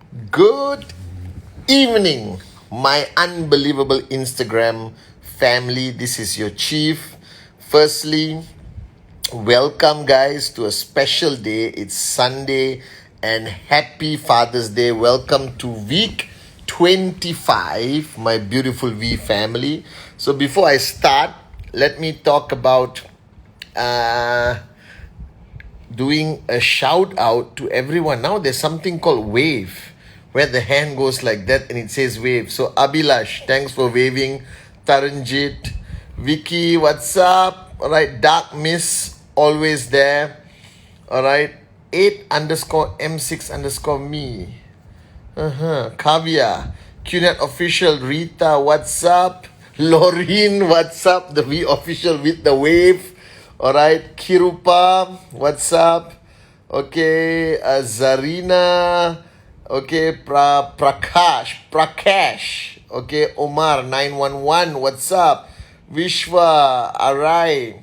Good evening, my unbelievable Instagram family. This is your chief. Firstly, welcome, guys, to a special day. It's Sunday and happy Father's Day. Welcome to week 25, my beautiful V family. So, before I start, let me talk about doing a shout out to everyone. Now there's something called wave, where the hand goes like that and it says wave. So Abhilash, thanks for waving. Taranjit, Vicky, what's up? All right, Dark Miss, always there. All right, 8_M6_me. Kavya, QNet official, Rita, what's up? Laureen, what's up? The V official with the wave. Alright, Kirupa, what's up? Okay, Zarina. Okay, Prakash. Okay, Omar 911, what's up? Vishwa, Arai,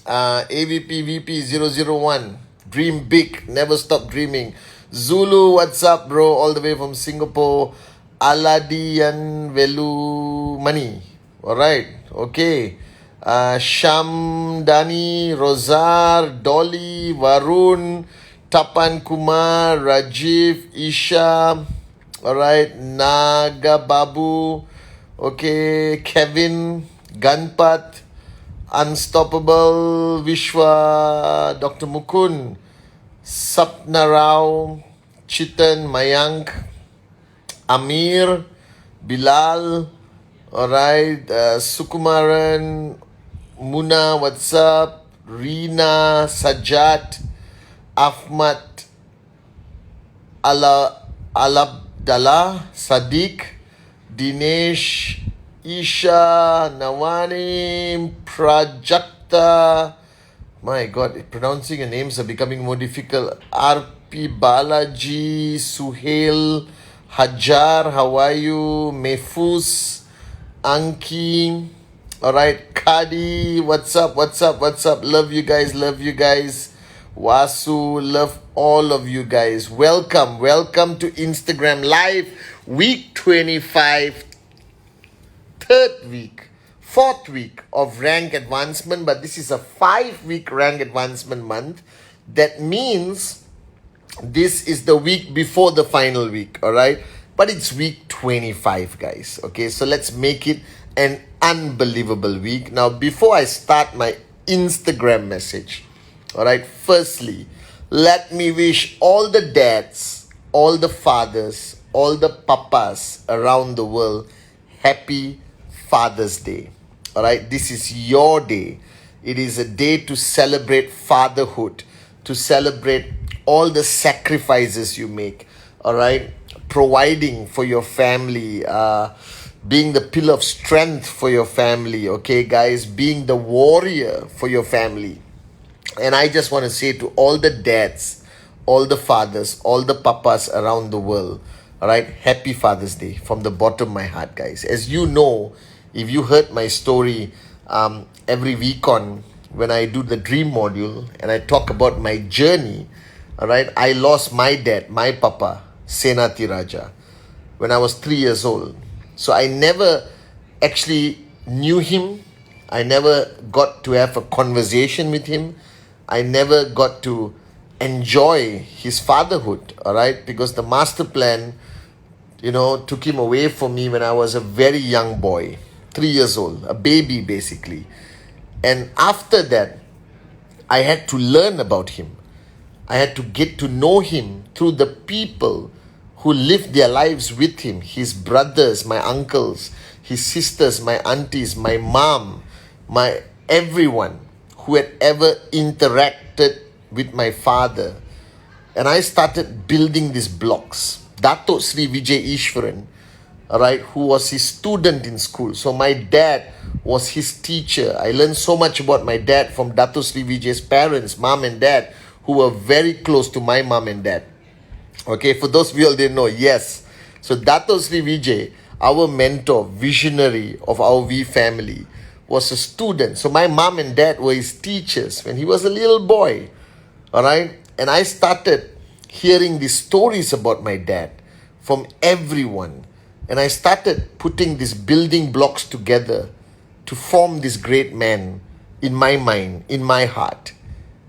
AVP VP 001. Dream big, never stop dreaming. Zulu, what's up, bro? All the way from Singapore. Aladian Velu Mani. Alright, okay. Sham, Dani, Rozar, Dolly, Varun, Tapan Kumar, Rajiv, Isha, alright, Naga Babu, okay, Kevin, Ganpat, Unstoppable, Vishwa, Dr. Mukund, Sapna Rao, Chitan, Mayank, Amir, Bilal, alright, Sukumaran, Muna, what's up? Reena, Sajat, Ahmad, Alabdallah, Sadiq, Dinesh, Isha, Nawani, Prajakta. My God, pronouncing your names are becoming more difficult. RP Balaji, Suhail, Hajar, how are you? Mefus, Anki, alright, Kadi, what's up? Love you guys. Wasu, love all of you guys. Welcome to Instagram Live, week 25, fourth week of rank advancement, but this is a 5-week rank advancement month. That means this is the week before the final week, alright? But it's week 25, guys. Okay, so let's make it an unbelievable week. Now, before I start my Instagram message, alright, firstly, let me wish all the dads, all the fathers, all the papas around the world happy Father's Day. Alright, this is your day. It is a day to celebrate fatherhood, to celebrate all the sacrifices you make. Alright, providing for your family, being the pillar of strength for your family, okay, guys, being the warrior for your family. And I just want to say to all the dads, all the fathers, all the papas around the world, all right, happy Father's Day from the bottom of my heart, guys. As you know, if you heard my story every week on when I do the dream module and I talk about my journey, all right, I lost my dad, my papa, Senati Raja, when I was 3 years old. So I never actually knew him. I never got to have a conversation with him. I never got to enjoy his fatherhood, all right? Because the master plan, took him away from me when I was a very young boy, 3 years old, a baby basically. And after that, I had to learn about him. I had to get to know him through the people who lived their lives with him, his brothers, my uncles, his sisters, my aunties, my mom, my everyone who had ever interacted with my father. And I started building these blocks. Dato Sri Vijay Ishwaran, alright, who was his student in school. So my dad was his teacher. I learned so much about my dad from Dato Sri Vijay's parents, mom and dad, who were very close to my mom and dad. Okay, for those of you all didn't know, yes. So Dato Sri Vijay, our mentor, visionary of our V family, was a student. So my mom and dad were his teachers when he was a little boy. Alright? And I started hearing these stories about my dad from everyone. And I started putting these building blocks together to form this great man in my mind, in my heart.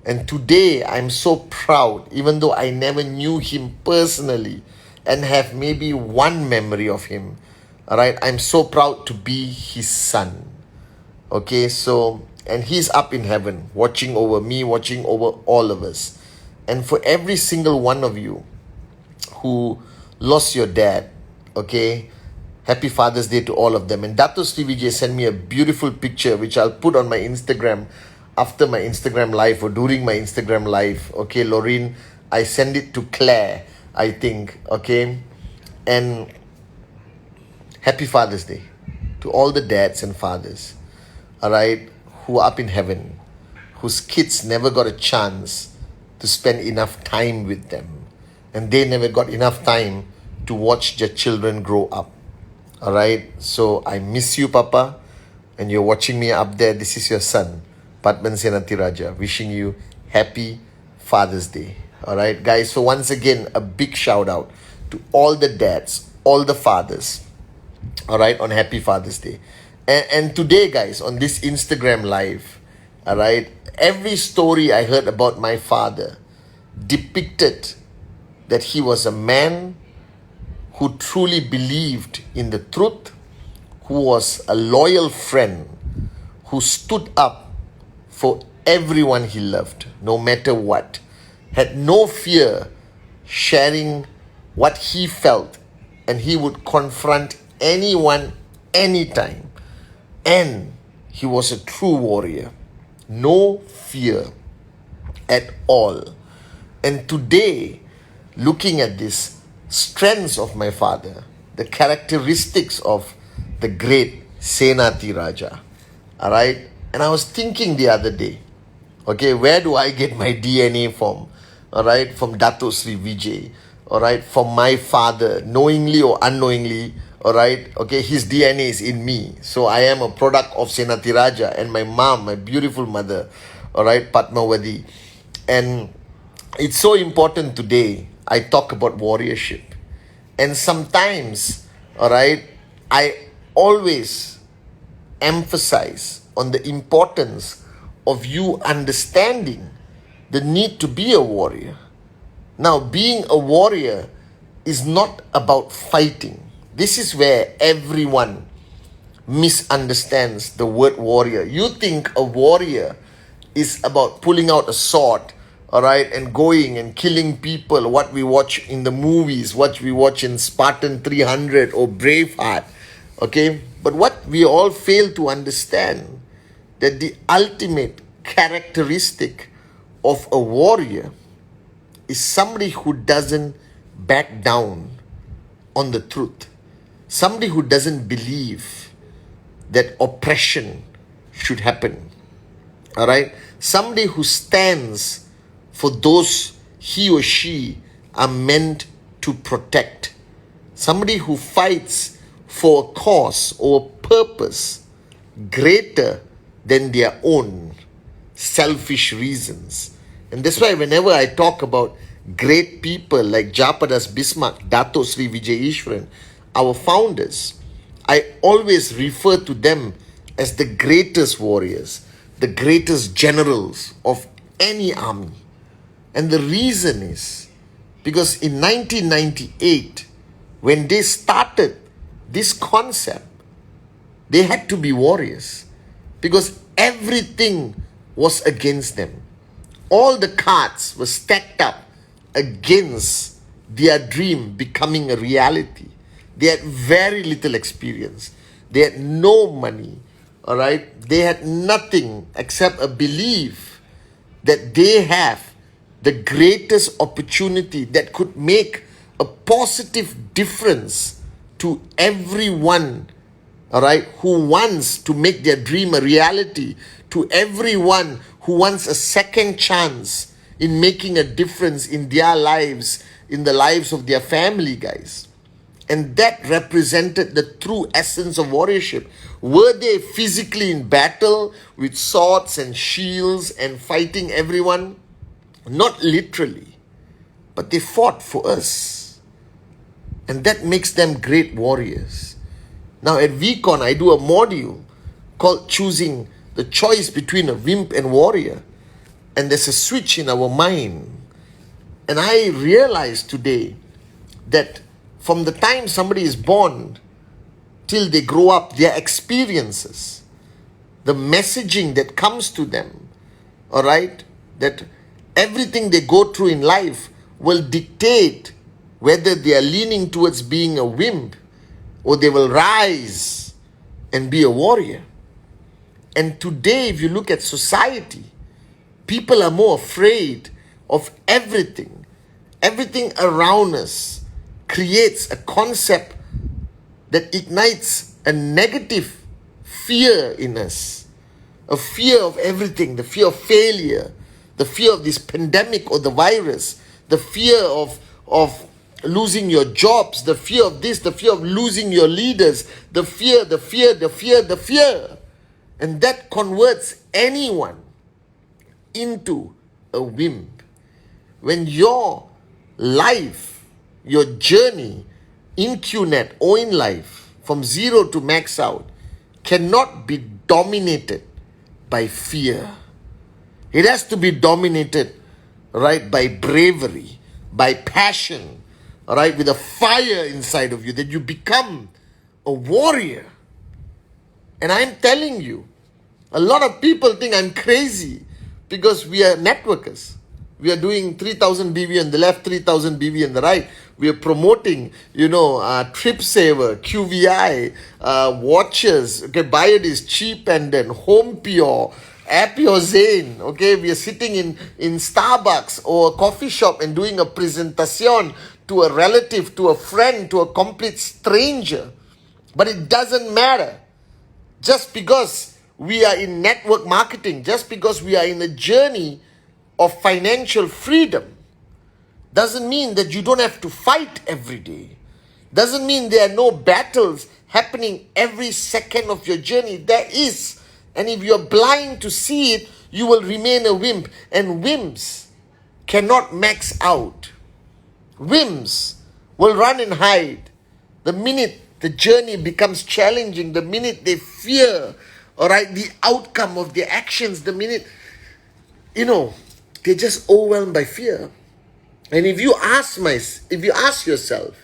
And today I'm so proud, even though I never knew him personally and have maybe one memory of him. All right, I'm so proud to be his son. Okay, so, and he's up in heaven, watching over me, watching over all of us. And for every single one of you who lost your dad, okay, happy Father's Day to all of them. And Dato Sri Vijay sent me a beautiful picture, which I'll put on my Instagram after my Instagram live or during my Instagram live. Okay, Lorraine, I send it to Claire, I think, okay. And happy Father's Day to all the dads and fathers, all right, who are up in heaven, whose kids never got a chance to spend enough time with them. And they never got enough time to watch their children grow up. All right, so I miss you, Papa, and you're watching me up there. This is your son, Padman Senatiraja, wishing you happy Father's Day. All right, guys. So once again, a big shout out to all the dads, all the fathers. All right, on happy Father's Day. And today, guys, on this Instagram live, all right, every story I heard about my father depicted that he was a man who truly believed in the truth, who was a loyal friend, who stood up for everyone he loved, no matter what, had no fear sharing what he felt, and he would confront anyone, anytime. And he was a true warrior, no fear at all. And today, looking at this strengths of my father, the characteristics of the great Senatiraja, all right? And I was thinking the other day, okay, where do I get my DNA from? All right, from Dato Sri Vijay, all right, from my father, knowingly or unknowingly, all right, okay, his DNA is in me. So I am a product of Senatiraja and my mom, my beautiful mother, all right, Padmawati. And it's so important today I talk about warriorship. And sometimes, all right, I always emphasize on the importance of you understanding the need to be a warrior. Now, being a warrior is not about fighting. This is where everyone misunderstands the word warrior. You think a warrior is about pulling out a sword, all right, and going and killing people, what we watch in the movies, what we watch in Spartan 300 or Braveheart, okay? But what we all fail to understand, that the ultimate characteristic of a warrior is somebody who doesn't back down on the truth. Somebody who doesn't believe that oppression should happen. All right? Somebody who stands for those he or she are meant to protect. Somebody who fights for a cause or a purpose greater than their own selfish reasons. And that's why whenever I talk about great people like Japadas Bismarck, Dato Sri Vijay Ishwaran, our founders, I always refer to them as the greatest warriors, the greatest generals of any army. And the reason is because in 1998, when they started this concept, they had to be warriors because everything was against them. All the cards were stacked up against their dream becoming a reality. They had very little experience. They had no money, all right? They had nothing except a belief that they have the greatest opportunity that could make a positive difference to everyone, all right, who wants to make their dream a reality, to everyone who wants a second chance in making a difference in their lives, in the lives of their family, guys. And that represented the true essence of warriorship. Were they physically in battle with swords and shields and fighting everyone? Not literally. but they fought for us. And that makes them great warriors. Now at VCon, I do a module called choosing the choice between a wimp and warrior. And there's a switch in our mind. And I realized today that from the time somebody is born till they grow up, their experiences, the messaging that comes to them, all right, that everything they go through in life will dictate whether they are leaning towards being a wimp or they will rise and be a warrior. And today, if you look at society, people are more afraid of everything. Everything around us creates a concept that ignites a negative fear in us. A fear of everything, the fear of failure, the fear of this pandemic or the virus, the fear of losing your jobs, the fear of this, the fear of losing your leaders, the fear. And that converts anyone into a wimp. When your life, your journey in QNet or in life from zero to max out cannot be dominated by fear. It has to be dominated, right, by bravery, by passion, right, with a fire inside of you that you become a warrior. And I'm telling you, a lot of people think I'm crazy because we are networkers. We are doing 3,000 BV on the left, 3,000 BV on the right. We are promoting, Trip Saver, QVI, watches. Okay, buy it is cheap and then Home Pure, App Your Zane. Okay, we are sitting in Starbucks or a coffee shop and doing a presentation to a relative, to a friend, to a complete stranger. But it doesn't matter. Just because we are in network marketing, just because we are in a journey of financial freedom, doesn't mean that you don't have to fight every day. Doesn't mean there are no battles happening every second of your journey. There is. And if you're blind to see it, you will remain a wimp. And wimps cannot max out. Wimps will run and hide. The minute the journey becomes challenging, the minute they fear, all right, the outcome of their actions, the minute, they're just overwhelmed by fear. And if you ask yourself,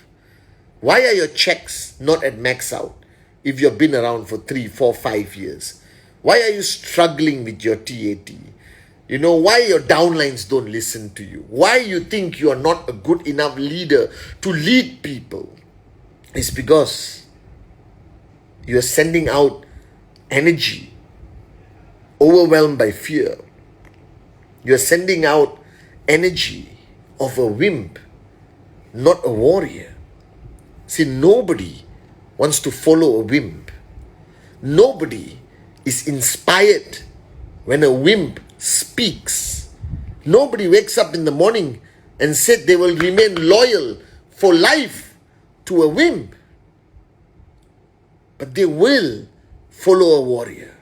why are your checks not at max out if you've been around for 3, 4, 5 years? Why are you struggling with your TAT? Why your downlines don't listen to you? Why you think you are not a good enough leader to lead people? It's because you're sending out energy overwhelmed by fear. You're sending out energy of a wimp, not a warrior. See, nobody wants to follow a wimp. Nobody is inspired when a wimp speaks. Nobody wakes up in the morning and said they will remain loyal for life to a wimp. But they will follow a warrior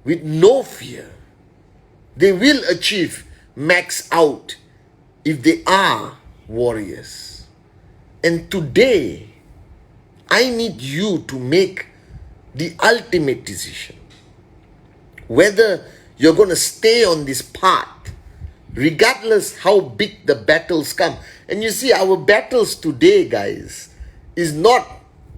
with no fear. They will achieve max out if they are warriors. And today, I need you to make the ultimate decision. Whether you're going to stay on this path, regardless how big the battles come. And you see, our battles today, guys, is not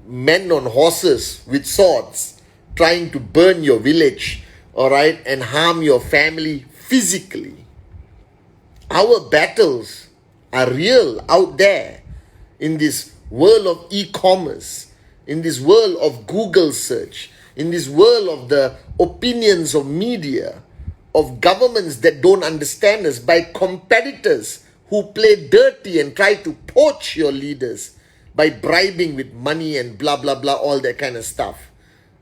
men on horses with swords trying to burn your village, all right, and harm your family physically. Our battles are real out there in this world of e-commerce, in this world of Google search, in this world of the opinions of media, of governments that don't understand us, by competitors who play dirty and try to poach your leaders by bribing with money and blah, blah, blah, all that kind of stuff.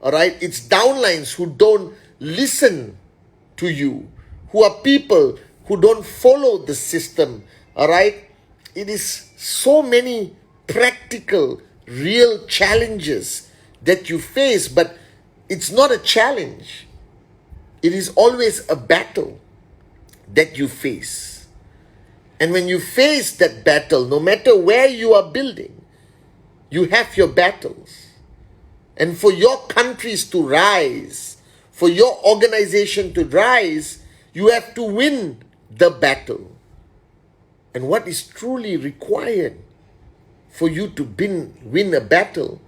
All right? It's downlines who don't listen to you, who are people who don't follow the system. All right? It is so many practical, real challenges that you face, but it's not a challenge. It is always a battle that you face. And when you face that battle, no matter where you are building, you have your battles. And for your countries to rise, for your organization to rise, you have to win the battle. And what is truly required for you to win a battle,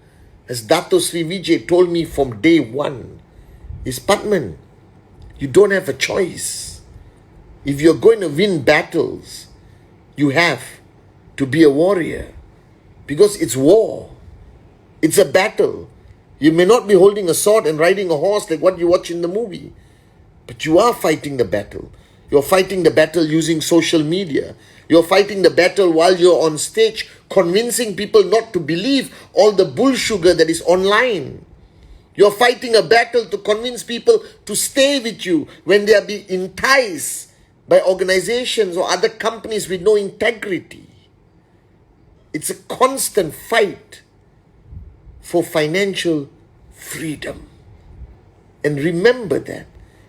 as Dato Sri Vijay told me from day one, is Padman, you don't have a choice. If you're going to win battles, you have to be a warrior, because it's war. It's a battle. You may not be holding a sword and riding a horse like what you watch in the movie, but you are fighting the battle. You're fighting the battle using social media. You're fighting the battle while you're on stage, convincing people not to believe all the bullsugar that is online. You're fighting a battle to convince people to stay with you when they are being enticed by organizations or other companies with no integrity. It's a constant fight for financial freedom. And remember that,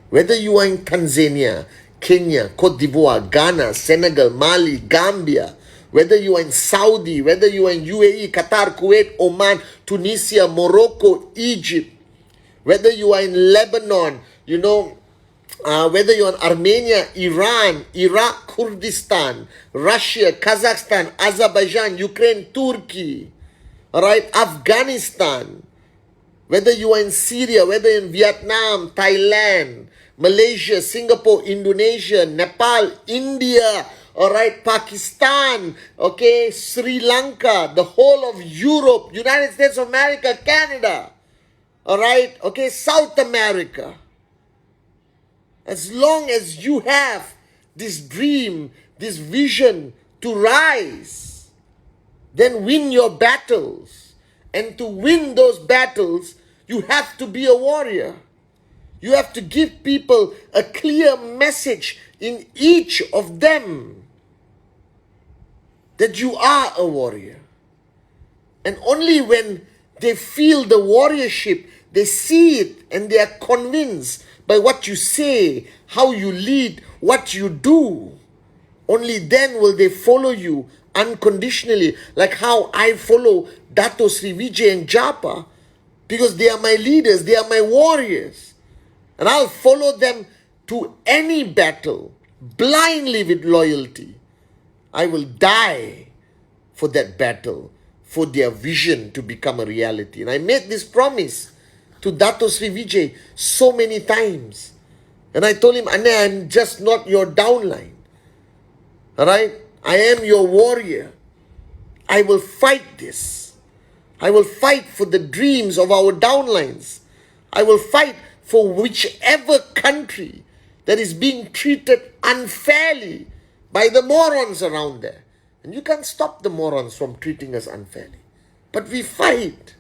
whether you are in Tanzania, Kenya, Cote d'Ivoire, Ghana, Senegal, Mali, Gambia, whether you are in Saudi, whether you are in UAE, Qatar, Kuwait, Oman, Tunisia, Morocco, Egypt, whether you are in Lebanon, whether you're in Armenia, Iran, Iraq, Kurdistan, Russia, Kazakhstan, Azerbaijan, Ukraine, Turkey, all right, Afghanistan, whether you are in Syria, whether in Vietnam, Thailand, Malaysia, Singapore, Indonesia, Nepal, India, all right, Pakistan, okay, Sri Lanka, the whole of Europe, United States of America, Canada, all right, okay, South America. As long as you have this dream, this vision to rise, then win your battles. And to win those battles, you have to be a warrior. You have to give people a clear message in each of them that you are a warrior. And only when they feel the warriorship, they see it and they are convinced by what you say, how you lead, what you do, only then will they follow you unconditionally, like how I follow Dato Sri Vijay and Japa, because they are my leaders, they are my warriors. And I'll follow them to any battle, blindly with loyalty. I will die for that battle, for their vision to become a reality. And I made this promise to Dato Sri Vijay so many times. And I told him, Anne, I'm just not your downline. Alright? I am your warrior. I will fight this. I will fight for the dreams of our downlines. I will fight for whichever country that is being treated unfairly by the morons around there. And you can't stop the morons from treating us unfairly. But we fight.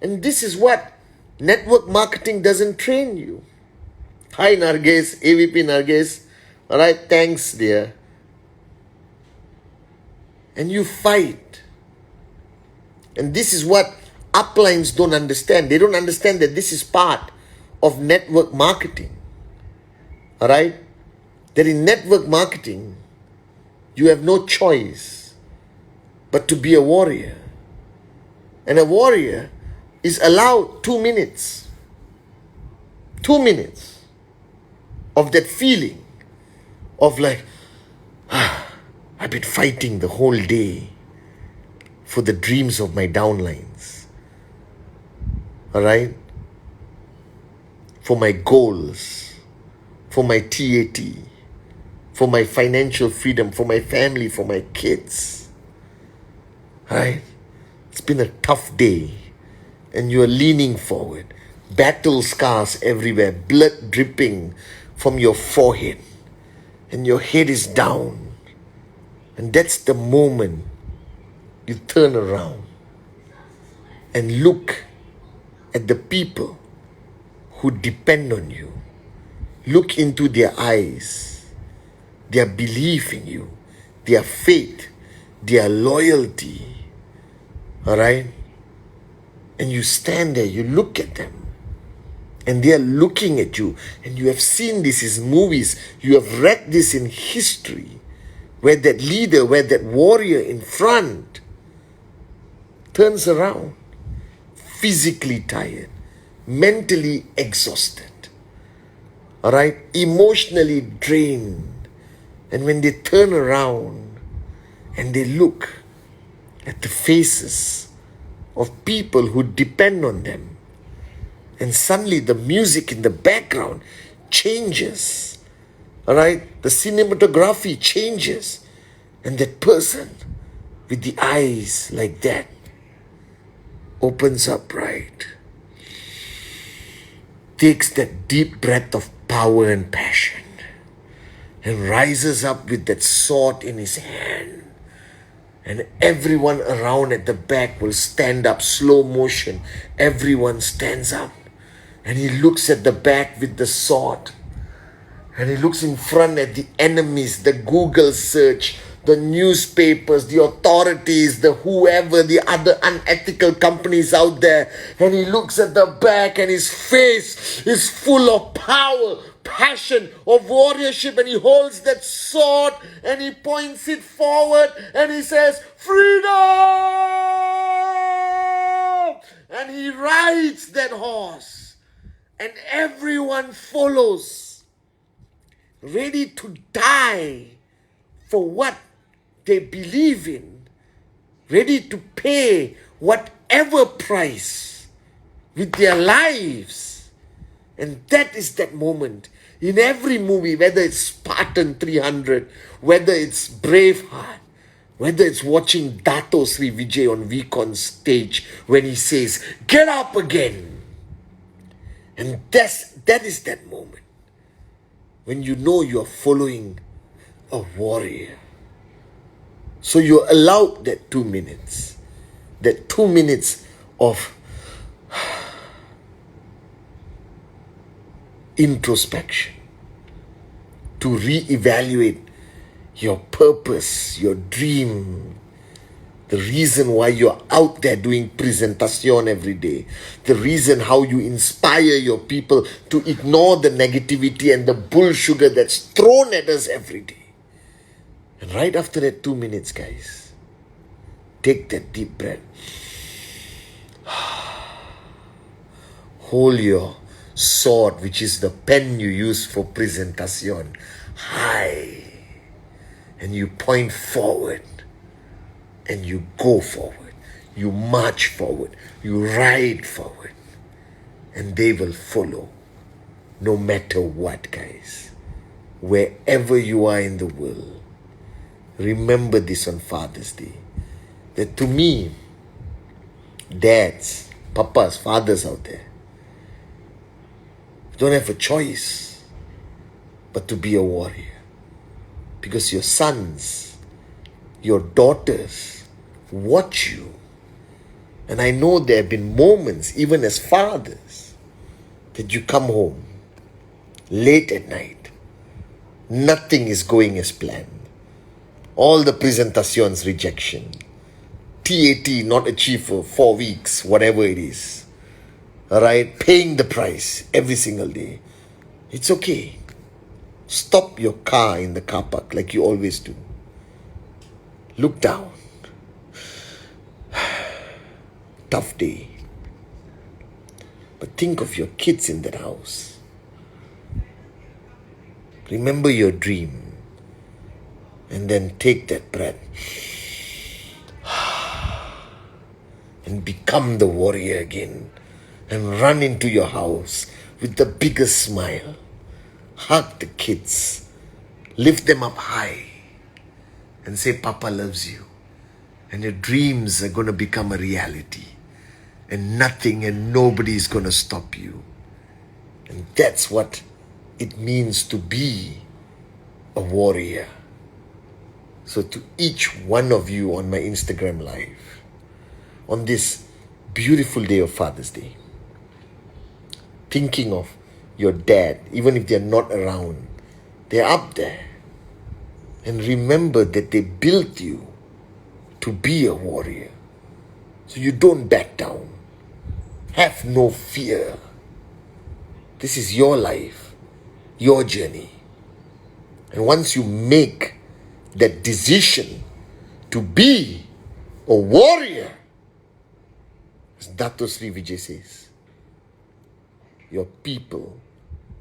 And this is what network marketing doesn't train you. Hi Narges, AVP Narges. Alright, thanks dear. And you fight. And this is what uplines don't understand. They don't understand that this is part of network marketing. Alright? That in network marketing, you have no choice but to be a warrior. And a warrior is allowed 2 minutes. 2 minutes of that feeling of like, I've been fighting the whole day for the dreams of my downlines. Alright? For my goals, for my TAT, for my financial freedom, for my family, for my kids. Alright? It's been a tough day. And you are leaning forward. Battle scars everywhere. Blood dripping from your forehead. And your head is down. And that's the moment you turn around and look at the people who depend on you. Look into their eyes. Their belief in you. Their faith. Their loyalty. Alright? And you stand there, you look at them. And they are looking at you. And you have seen this in movies. You have read this in history. where that leader, where that warrior in front turns around, physically tired, mentally exhausted, all right, emotionally drained. And when they turn around and they look at the faces of people who depend on them, and suddenly the music in the background changes, all right, the cinematography changes, and that person with the eyes like that opens up, right, takes that deep breath of power and passion, and rises up with that sword in his hand. And everyone around at the back will stand up, slow motion. Everyone stands up. And he looks at the back with the sword. And he looks in front at the enemies, the Google search, the newspapers, the authorities, the whoever, the other unethical companies out there. And he looks at the back and his face is full of power, passion, of warriorship. And he holds that sword and he points it forward and he says, freedom! And he rides that horse. And everyone follows, ready to die for what they believe in, ready to pay whatever price with their lives. And that is that moment in every movie, whether it's Spartan 300, whether it's Braveheart, whether it's watching Dato Sri Vijay on Vicon's stage when he says, get up again. And that is that moment when you know you are following a warrior. So you're allowed that 2 minutes, that 2 minutes of introspection to reevaluate your purpose, your dream, the reason why you're out there doing presentation every day, the reason how you inspire your people to ignore the negativity and the bull sugar that's thrown at us every day. And right after that 2 minutes, guys, take that deep breath. Hold your sword, which is the pen you use for presentation, high. And you point forward. And you go forward. You march forward. You ride forward. And they will follow. No matter what, guys. Wherever you are in the world. Remember this on Father's Day. That to me, dads, papas, fathers out there, don't have a choice but to be a warrior. Because your sons, your daughters watch you. And I know there have been moments, even as fathers, that you come home late at night. Nothing is going as planned. All the presentations rejection. TAT not achieved for 4 weeks, whatever it is. Alright, paying the price every single day. It's okay. Stop your car in the car park like you always do. Look down. Tough day. But think of your kids in that house. Remember your dream. And then take that breath. And become the warrior again. And run into your house with the biggest smile. Hug the kids. Lift them up high. And say, Papa loves you. And your dreams are going to become a reality. And nothing and nobody is going to stop you. And that's what it means to be a warrior. So to each one of you on my Instagram live, on this beautiful day of Father's Day, thinking of your dad, even if they're not around, they're up there. And remember that they built you to be a warrior. So you don't back down. Have no fear. This is your life, your journey. And once you make that decision to be a warrior, as Dato Sri Vijay says, your people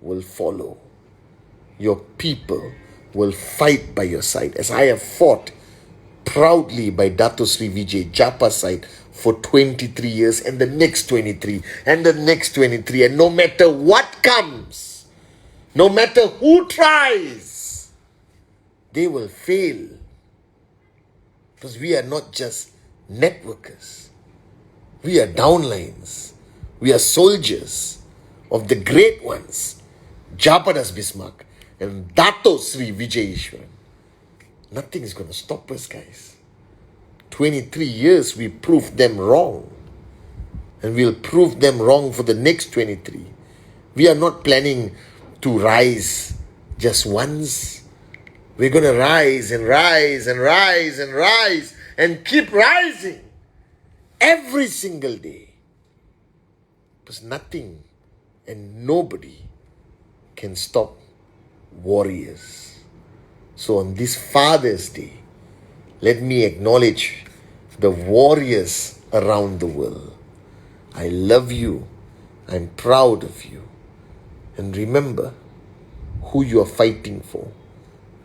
will follow. Your people will fight by your side, as I have fought proudly by Dato Sri Vijay Japa's side for 23 years, and the next 23 and the next 23, and no matter what comes, no matter who tries, they will fail, because we are not just networkers, we are downlines, we are soldiers of the great ones, Japadas Bismarck and Dato Sri Vijay Ishwaran. Nothing is going to stop us, guys. 23 years we proved them wrong, and we'll prove them wrong for the next 23. We are not planning to rise just once. We're going to rise and rise and rise and rise and keep rising every single day, because nothing and nobody can stop warriors. So on this Father's Day, let me acknowledge the warriors around the world. I love you. I'm proud of you. And remember who you are fighting for.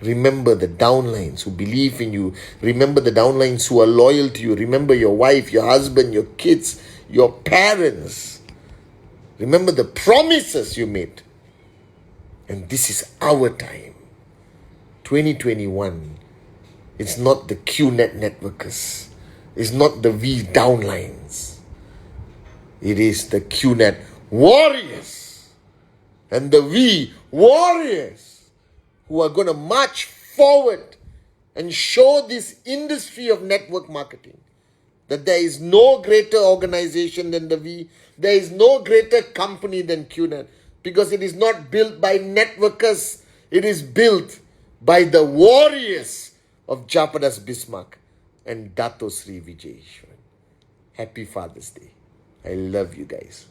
Remember the downlines who believe in you. Remember the downlines who are loyal to you. Remember your wife, your husband, your kids, your parents. Remember the promises you made. And this is our time. 2021. It's not the QNet networkers. It's not the V downlines. It is the QNet warriors and the V warriors who are going to march forward and show this industry of network marketing that there is no greater organization than the V. There is no greater company than QNet, because it is not built by networkers. It is built by the warriors of Japadas Bismarck and Dato Sri Vijay Ishwaran. Happy Father's Day. I love you guys.